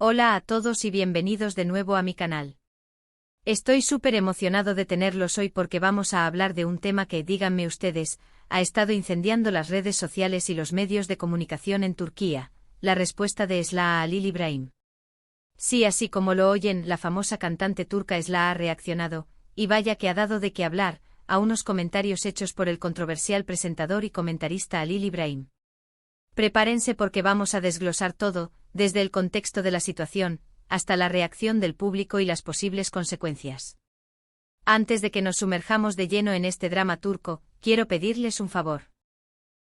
Hola a todos y bienvenidos de nuevo a mi canal. Estoy súper emocionado de tenerlos hoy porque vamos a hablar de un tema que, díganme ustedes, ha estado incendiando las redes sociales y los medios de comunicación en Turquía, la respuesta de Esla a Halil İbrahim. Sí, así como lo oyen, la famosa cantante turca Esla ha reaccionado, y vaya que ha dado de qué hablar, a unos comentarios hechos por el controversial presentador y comentarista Halil İbrahim. Prepárense porque vamos a desglosar todo, desde el contexto de la situación, hasta la reacción del público y las posibles consecuencias. Antes de que nos sumerjamos de lleno en este drama turco, quiero pedirles un favor.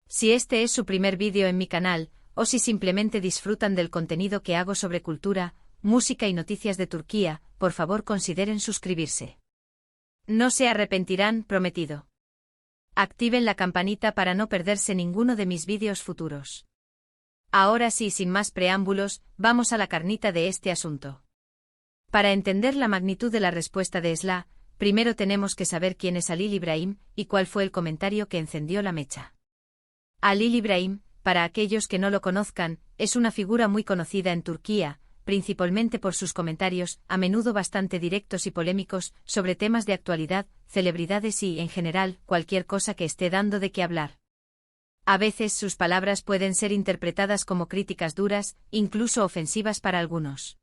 Si este es su primer vídeo en mi canal, o si simplemente disfrutan del contenido que hago sobre cultura, música y noticias de Turquía, por favor consideren suscribirse. No se arrepentirán, prometido. Activen la campanita para no perderse ninguno de mis vídeos futuros. Ahora sí, sin más preámbulos, vamos a la carnita de este asunto. Para entender la magnitud de la respuesta de Esla, primero tenemos que saber quién es Halil İbrahim y cuál fue el comentario que encendió la mecha. Halil İbrahim, para aquellos que no lo conozcan, es una figura muy conocida en Turquía, principalmente por sus comentarios, a menudo bastante directos y polémicos, sobre temas de actualidad, celebridades y, en general, cualquier cosa que esté dando de qué hablar. A veces sus palabras pueden ser interpretadas como críticas duras, incluso ofensivas para algunos.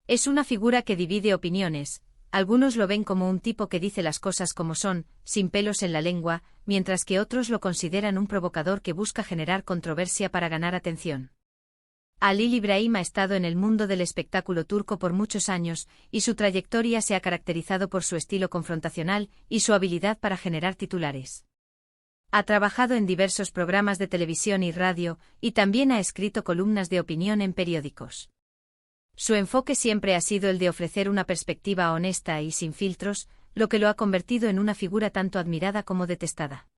Es una figura que divide opiniones, algunos lo ven como un tipo que dice las cosas como son, sin pelos en la lengua, mientras que otros lo consideran un provocador que busca generar controversia para ganar atención. Halil İbrahim ha estado en el mundo del espectáculo turco por muchos años, y su trayectoria se ha caracterizado por su estilo confrontacional y su habilidad para generar titulares. Ha trabajado en diversos programas de televisión y radio, y también ha escrito columnas de opinión en periódicos. Su enfoque siempre ha sido el de ofrecer una perspectiva honesta y sin filtros, lo que lo ha convertido en una figura tanto admirada como detestada.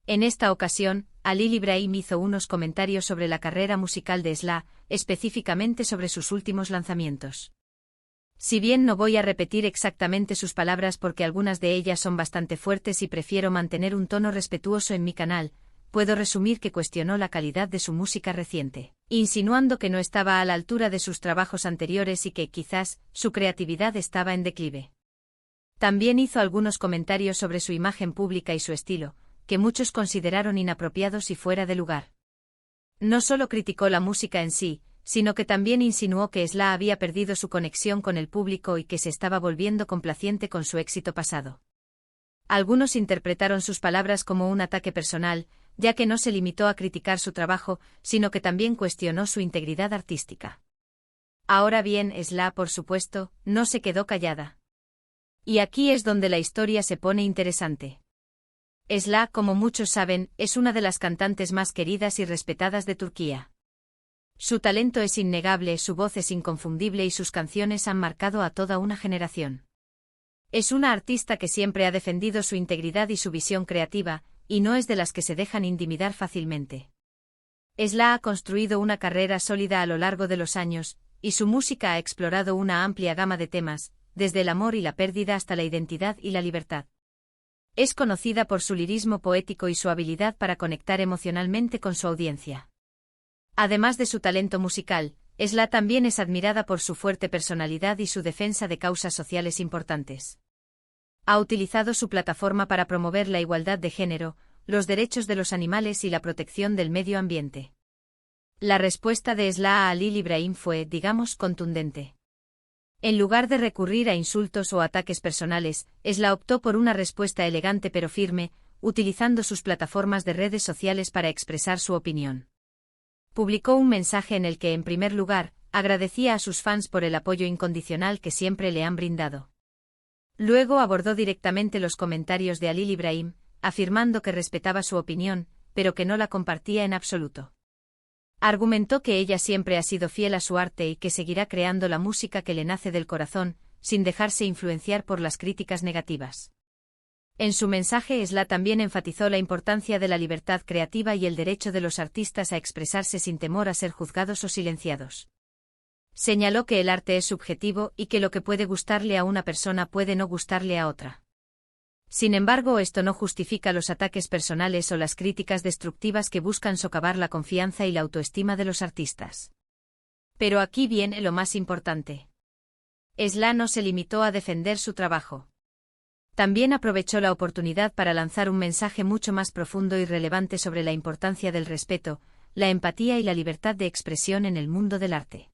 En esta ocasión, Halil İbrahim hizo unos comentarios sobre la carrera musical de Esla, específicamente sobre sus últimos lanzamientos. Si bien no voy a repetir exactamente sus palabras porque algunas de ellas son bastante fuertes y prefiero mantener un tono respetuoso en mi canal, puedo resumir que cuestionó la calidad de su música reciente, insinuando que no estaba a la altura de sus trabajos anteriores y que, quizás, su creatividad estaba en declive. También hizo algunos comentarios sobre su imagen pública y su estilo, que muchos consideraron inapropiados y fuera de lugar. No solo criticó la música en sí, sino que también insinuó que Esla había perdido su conexión con el público y que se estaba volviendo complaciente con su éxito pasado. Algunos interpretaron sus palabras como un ataque personal, ya que no se limitó a criticar su trabajo, sino que también cuestionó su integridad artística. Ahora bien, Esla, por supuesto, no se quedó callada. Y aquí es donde la historia se pone interesante. Esla, como muchos saben, es una de las cantantes más queridas y respetadas de Turquía. Su talento es innegable, su voz es inconfundible y sus canciones han marcado a toda una generación. Es una artista que siempre ha defendido su integridad y su visión creativa, y no es de las que se dejan intimidar fácilmente. Esla ha construido una carrera sólida a lo largo de los años, y su música ha explorado una amplia gama de temas, desde el amor y la pérdida hasta la identidad y la libertad. Es conocida por su lirismo poético y su habilidad para conectar emocionalmente con su audiencia. Además de su talento musical, Esla también es admirada por su fuerte personalidad y su defensa de causas sociales importantes. Ha utilizado su plataforma para promover la igualdad de género, los derechos de los animales y la protección del medio ambiente. La respuesta de Esla a Halil İbrahim fue, digamos, contundente. En lugar de recurrir a insultos o ataques personales, Esla optó por una respuesta elegante pero firme, utilizando sus plataformas de redes sociales para expresar su opinión. Publicó un mensaje en el que, en primer lugar, agradecía a sus fans por el apoyo incondicional que siempre le han brindado. Luego abordó directamente los comentarios de Halil İbrahim, afirmando que respetaba su opinión, pero que no la compartía en absoluto. Argumentó que ella siempre ha sido fiel a su arte y que seguirá creando la música que le nace del corazón, sin dejarse influenciar por las críticas negativas. En su mensaje, Esla también enfatizó la importancia de la libertad creativa y el derecho de los artistas a expresarse sin temor a ser juzgados o silenciados. Señaló que el arte es subjetivo y que lo que puede gustarle a una persona puede no gustarle a otra. Sin embargo, esto no justifica los ataques personales o las críticas destructivas que buscan socavar la confianza y la autoestima de los artistas. Pero aquí viene lo más importante. Esla no se limitó a defender su trabajo. También aprovechó la oportunidad para lanzar un mensaje mucho más profundo y relevante sobre la importancia del respeto, la empatía y la libertad de expresión en el mundo del arte.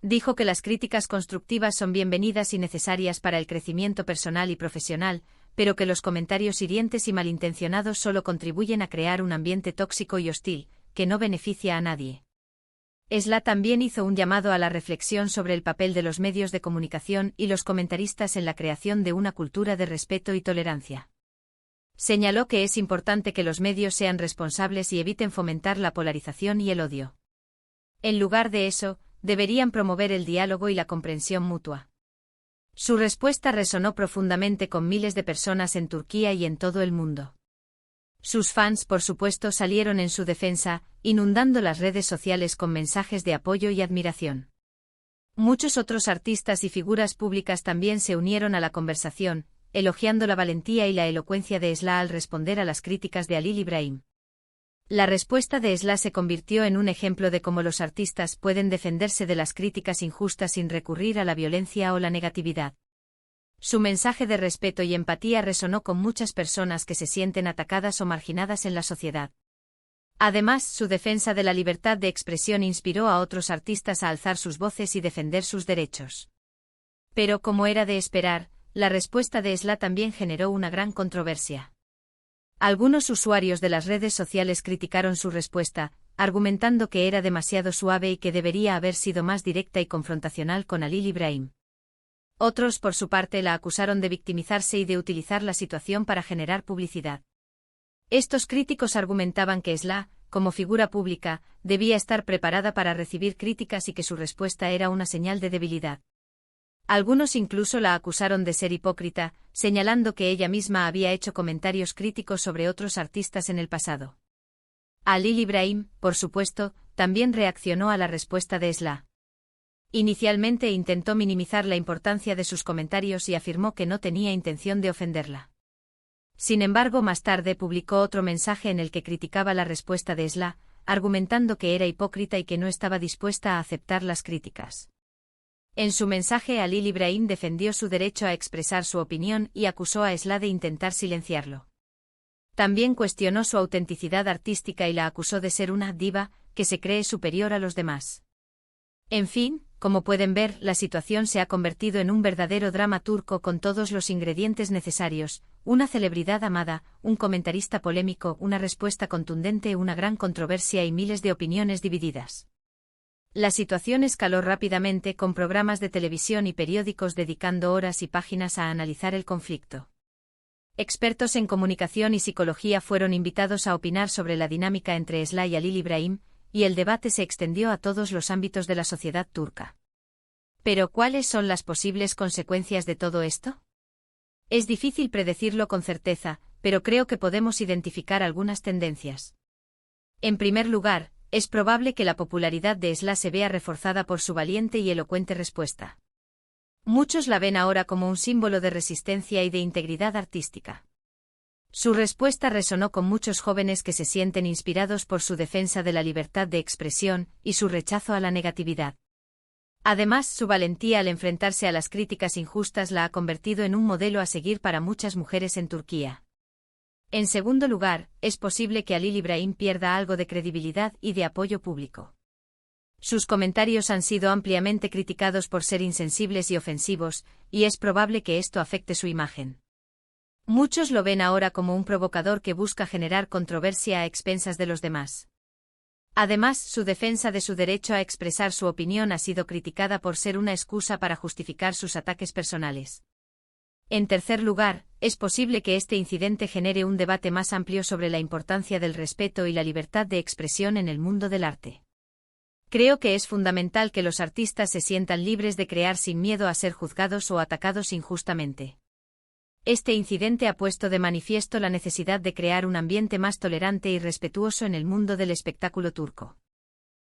Dijo que las críticas constructivas son bienvenidas y necesarias para el crecimiento personal y profesional, pero que los comentarios hirientes y malintencionados solo contribuyen a crear un ambiente tóxico y hostil, que no beneficia a nadie. Esla también hizo un llamado a la reflexión sobre el papel de los medios de comunicación y los comentaristas en la creación de una cultura de respeto y tolerancia. Señaló que es importante que los medios sean responsables y eviten fomentar la polarización y el odio. En lugar de eso, deberían promover el diálogo y la comprensión mutua. Su respuesta resonó profundamente con miles de personas en Turquía y en todo el mundo. Sus fans, por supuesto, salieron en su defensa, inundando las redes sociales con mensajes de apoyo y admiración. Muchos otros artistas y figuras públicas también se unieron a la conversación, elogiando la valentía y la elocuencia de Esla al responder a las críticas de Halil İbrahim. La respuesta de Esla se convirtió en un ejemplo de cómo los artistas pueden defenderse de las críticas injustas sin recurrir a la violencia o la negatividad. Su mensaje de respeto y empatía resonó con muchas personas que se sienten atacadas o marginadas en la sociedad. Además, su defensa de la libertad de expresión inspiró a otros artistas a alzar sus voces y defender sus derechos. Pero, como era de esperar, la respuesta de Esla también generó una gran controversia. Algunos usuarios de las redes sociales criticaron su respuesta, argumentando que era demasiado suave y que debería haber sido más directa y confrontacional con Halil İbrahim. Otros, por su parte, la acusaron de victimizarse y de utilizar la situación para generar publicidad. Estos críticos argumentaban que Esla, como figura pública, debía estar preparada para recibir críticas y que su respuesta era una señal de debilidad. Algunos incluso la acusaron de ser hipócrita, señalando que ella misma había hecho comentarios críticos sobre otros artistas en el pasado. Halil İbrahim, por supuesto, también reaccionó a la respuesta de Esla. Inicialmente intentó minimizar la importancia de sus comentarios y afirmó que no tenía intención de ofenderla. Sin embargo, más tarde publicó otro mensaje en el que criticaba la respuesta de Esla, argumentando que era hipócrita y que no estaba dispuesta a aceptar las críticas. En su mensaje, Halil İbrahim defendió su derecho a expresar su opinión y acusó a Esla de intentar silenciarlo. También cuestionó su autenticidad artística y la acusó de ser una diva que se cree superior a los demás. En fin, como pueden ver, la situación se ha convertido en un verdadero drama turco con todos los ingredientes necesarios: una celebridad amada, un comentarista polémico, una respuesta contundente, una gran controversia y miles de opiniones divididas. La situación escaló rápidamente, con programas de televisión y periódicos dedicando horas y páginas a analizar el conflicto. Expertos en comunicación y psicología fueron invitados a opinar sobre la dinámica entre Esla y Halil İbrahim, y el debate se extendió a todos los ámbitos de la sociedad turca. Pero, ¿cuáles son las posibles consecuencias de todo esto? Es difícil predecirlo con certeza, pero creo que podemos identificar algunas tendencias. En primer lugar, es probable que la popularidad de Esla se vea reforzada por su valiente y elocuente respuesta. Muchos la ven ahora como un símbolo de resistencia y de integridad artística. Su respuesta resonó con muchos jóvenes que se sienten inspirados por su defensa de la libertad de expresión y su rechazo a la negatividad. Además, su valentía al enfrentarse a las críticas injustas la ha convertido en un modelo a seguir para muchas mujeres en Turquía. En segundo lugar, es posible que Halil İbrahim pierda algo de credibilidad y de apoyo público. Sus comentarios han sido ampliamente criticados por ser insensibles y ofensivos, y es probable que esto afecte su imagen. Muchos lo ven ahora como un provocador que busca generar controversia a expensas de los demás. Además, su defensa de su derecho a expresar su opinión ha sido criticada por ser una excusa para justificar sus ataques personales. En tercer lugar, es posible que este incidente genere un debate más amplio sobre la importancia del respeto y la libertad de expresión en el mundo del arte. Creo que es fundamental que los artistas se sientan libres de crear sin miedo a ser juzgados o atacados injustamente. Este incidente ha puesto de manifiesto la necesidad de crear un ambiente más tolerante y respetuoso en el mundo del espectáculo turco.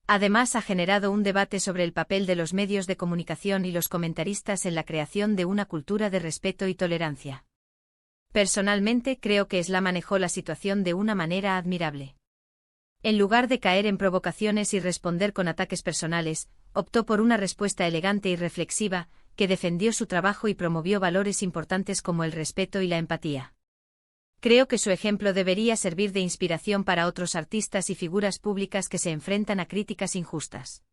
Además, ha generado un debate sobre el papel de los medios de comunicación y los comentaristas en la creación de una cultura de respeto y tolerancia. Personalmente, creo que Esla manejó la situación de una manera admirable. En lugar de caer en provocaciones y responder con ataques personales, optó por una respuesta elegante y reflexiva, que defendió su trabajo y promovió valores importantes como el respeto y la empatía. Creo que su ejemplo debería servir de inspiración para otros artistas y figuras públicas que se enfrentan a críticas injustas.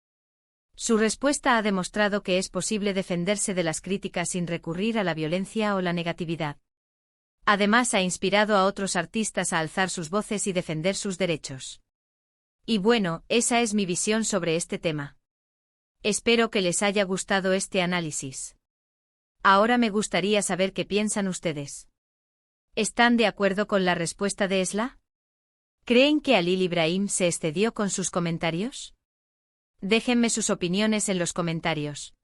Su respuesta ha demostrado que es posible defenderse de las críticas sin recurrir a la violencia o la negatividad. Además, ha inspirado a otros artistas a alzar sus voces y defender sus derechos. Y bueno, esa es mi visión sobre este tema. Espero que les haya gustado este análisis. Ahora me gustaría saber qué piensan ustedes. ¿Están de acuerdo con la respuesta de Esla? ¿Creen que Halil Ibrahim se excedió con sus comentarios? Déjenme sus opiniones en los comentarios.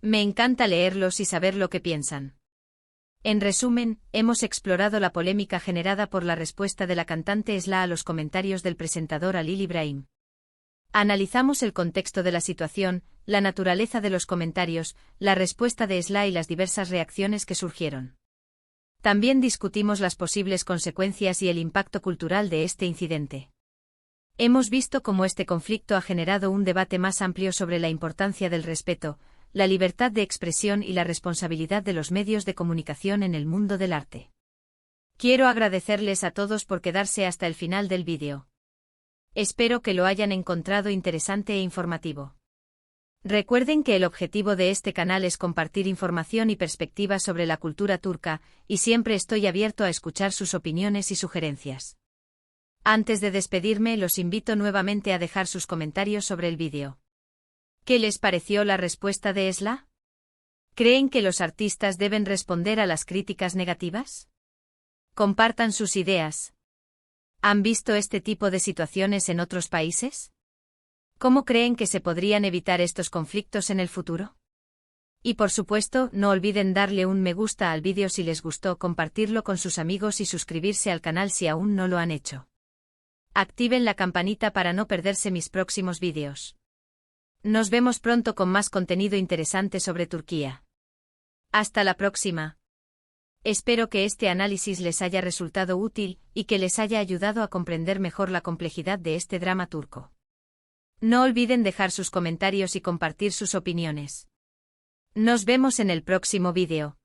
Me encanta leerlos y saber lo que piensan. En resumen, hemos explorado la polémica generada por la respuesta de la cantante Esla a los comentarios del presentador Halil Ibrahim. Analizamos el contexto de la situación, la naturaleza de los comentarios, la respuesta de Esla y las diversas reacciones que surgieron. También discutimos las posibles consecuencias y el impacto cultural de este incidente. Hemos visto cómo este conflicto ha generado un debate más amplio sobre la importancia del respeto, la libertad de expresión y la responsabilidad de los medios de comunicación en el mundo del arte. Quiero agradecerles a todos por quedarse hasta el final del vídeo. Espero que lo hayan encontrado interesante e informativo. Recuerden que el objetivo de este canal es compartir información y perspectivas sobre la cultura turca, y siempre estoy abierto a escuchar sus opiniones y sugerencias. Antes de despedirme, los invito nuevamente a dejar sus comentarios sobre el vídeo. ¿Qué les pareció la respuesta de Esla? ¿Creen que los artistas deben responder a las críticas negativas? Compartan sus ideas. ¿Han visto este tipo de situaciones en otros países? ¿Cómo creen que se podrían evitar estos conflictos en el futuro? Y por supuesto, no olviden darle un me gusta al vídeo si les gustó, compartirlo con sus amigos y suscribirse al canal si aún no lo han hecho. Activen la campanita para no perderse mis próximos vídeos. Nos vemos pronto con más contenido interesante sobre Turquía. Hasta la próxima. Espero que este análisis les haya resultado útil y que les haya ayudado a comprender mejor la complejidad de este drama turco. No olviden dejar sus comentarios y compartir sus opiniones. Nos vemos en el próximo vídeo.